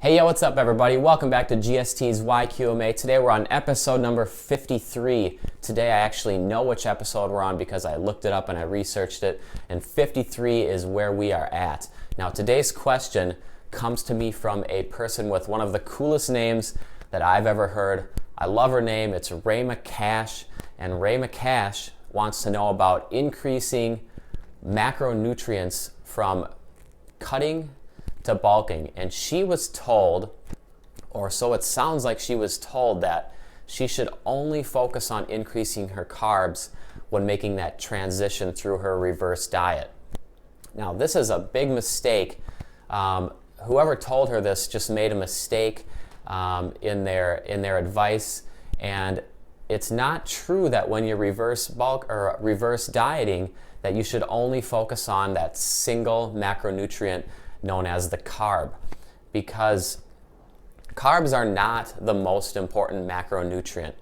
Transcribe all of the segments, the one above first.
Hey, yo, what's up, everybody? Welcome back to GST's YQMA. Today we're on episode number 53. Today I actually know which episode we're on because I looked it up and I researched it, and 53 is where we are at. Now, today's question comes to me from a person with one of the coolest names that I've ever heard. I love her name. It's Raima Cash, and Raima Cash wants to know about increasing macronutrients from cutting to bulking. And she was told, or so it sounds like she was told, that she should only focus on increasing her carbs when making that transition through her reverse diet. Now, this is a big mistake. Whoever told her this just made a mistake in their advice, and it's not true that when you're reverse bulk or reverse dieting that you should only focus on that single macronutrient known as the carb, because carbs are not the most important macronutrient.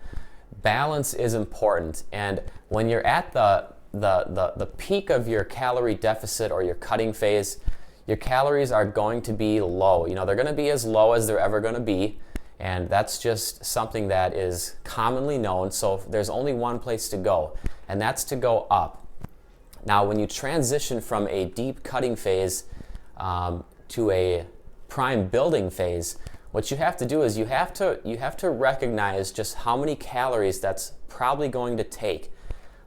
Balance is important, and when you're at the peak of your calorie deficit or your cutting phase, your calories are going to be low. You know, they're going to be as low as they're ever going to be, and that's just something that is commonly known. So there's only one place to go, and that's to go up. Now, when you transition from a deep cutting phase to a prime building phase, what you have to do is you have to recognize just how many calories that's probably going to take.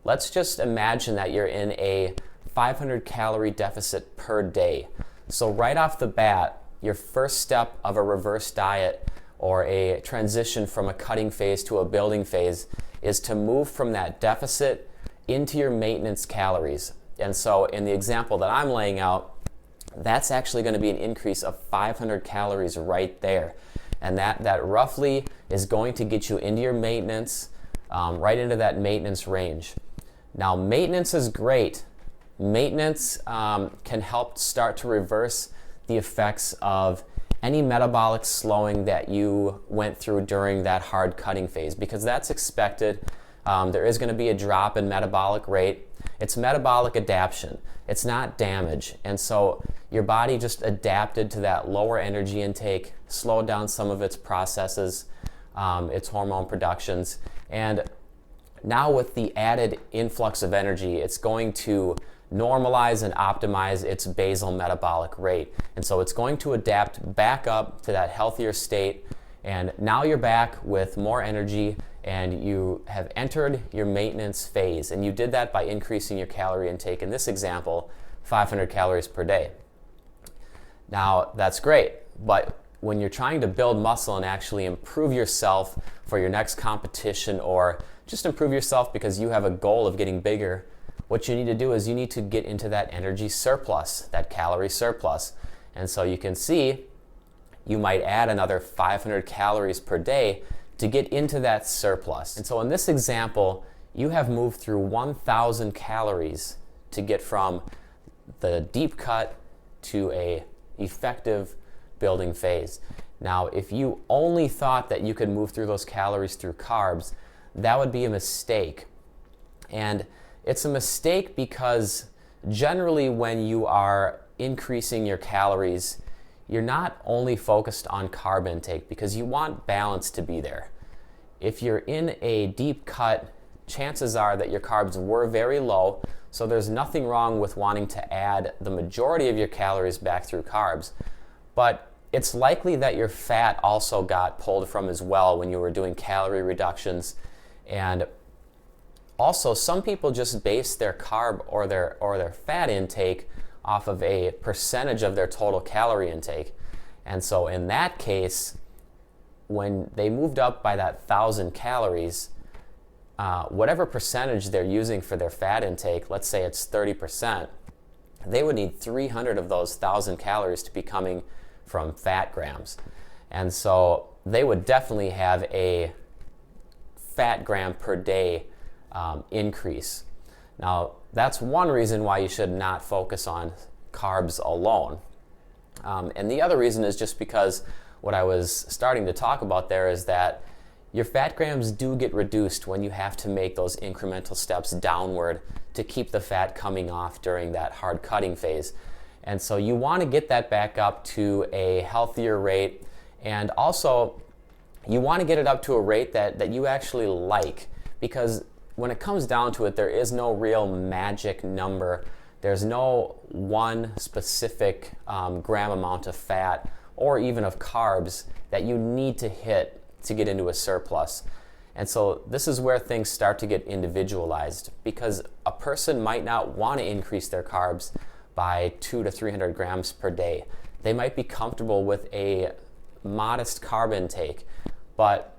Let's just imagine that you're in a 500 calorie deficit per day. So right off the bat, your first step of a reverse diet or a transition from a cutting phase to a building phase is to move from that deficit into your maintenance calories. And so in the example that I'm laying out, that's actually going to be an increase of 500 calories right there. And that roughly is going to get you into your maintenance, right into that maintenance range. Now, maintenance is great. Maintenance can help start to reverse the effects of any metabolic slowing that you went through during that hard cutting phase, because that's expected. There is going to be a drop in metabolic rate. It's metabolic adaptation. It's not damage. And so your body just adapted to that lower energy intake, slowed down some of its processes, its hormone productions. And now with the added influx of energy, it's going to normalize and optimize its basal metabolic rate. And so it's going to adapt back up to that healthier state. And now you're back with more energy, and you have entered your maintenance phase. And you did that by increasing your calorie intake. In this example, 500 calories per day. Now, that's great, but when you're trying to build muscle and actually improve yourself for your next competition, or just improve yourself because you have a goal of getting bigger, what you need to do is you need to get into that energy surplus, that calorie surplus. And so you can see you might add another 500 calories per day to get into that surplus. And so in this example, you have moved through 1,000 calories to get from the deep cut to a effective building phase. Now, if you only thought that you could move through those calories through carbs, that would be a mistake. And it's a mistake because generally when you are increasing your calories, you're not only focused on carb intake, because you want balance to be there. If you're in a deep cut, chances are that your carbs were very low, so there's nothing wrong with wanting to add the majority of your calories back through carbs. But it's likely that your fat also got pulled from as well when you were doing calorie reductions. And also, some people just base their carb or their fat intake off of a percentage of their total calorie intake. And so in that case, when they moved up by that 1,000 calories, whatever percentage they're using for their fat intake, let's say it's 30%, they would need 300 of those 1,000 calories to be coming from fat grams. And so they would definitely have a fat gram per day increase. Now, that's one reason why you should not focus on carbs alone. And the other reason is just because what I was starting to talk about there is that your fat grams do get reduced when you have to make those incremental steps downward to keep the fat coming off during that hard cutting phase. And so you want to get that back up to a healthier rate. And also, you want to get it up to a rate that you actually like, because when it comes down to it, there is no real magic number. There's no one specific gram amount of fat or even of carbs that you need to hit to get into a surplus. And so this is where things start to get individualized, because a person might not want to increase their carbs by 200 to 300 grams per day. They might be comfortable with a modest carb intake, but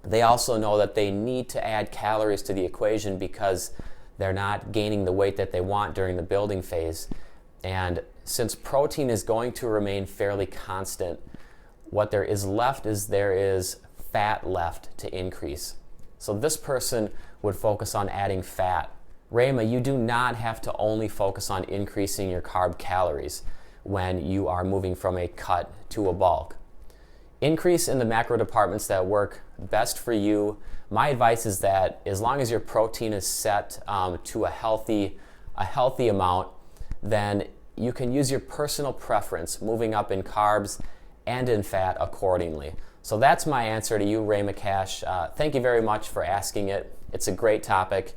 they also know that they need to add calories to the equation because they're not gaining the weight that they want during the building phase. And since protein is going to remain fairly constant, what there is left is there is fat left to increase. So this person would focus on adding fat. Raima, you do not have to only focus on increasing your carb calories when you are moving from a cut to a bulk. Increase in the macro departments that work best for you. My advice is that as long as your protein is set to a healthy amount, then you can use your personal preference, moving up in carbs and in fat accordingly. So that's my answer to you, Raima Cash. Thank you very much for asking it. It's a great topic,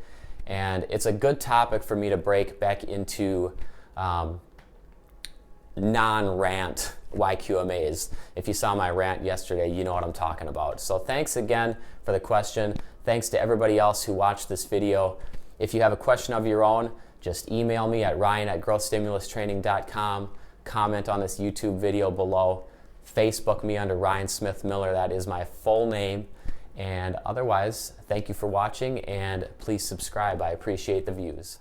and it's a good topic for me to break back into non-rant YQMAs. If you saw my rant yesterday, you know what I'm talking about. So thanks again for the question. Thanks to everybody else who watched this video. If you have a question of your own, just email me at ryan@growthstimulustraining.com. Comment on this YouTube video below. Facebook me under Ryan Smith Miller. That is my full name. And otherwise, thank you for watching, and please subscribe. I appreciate the views.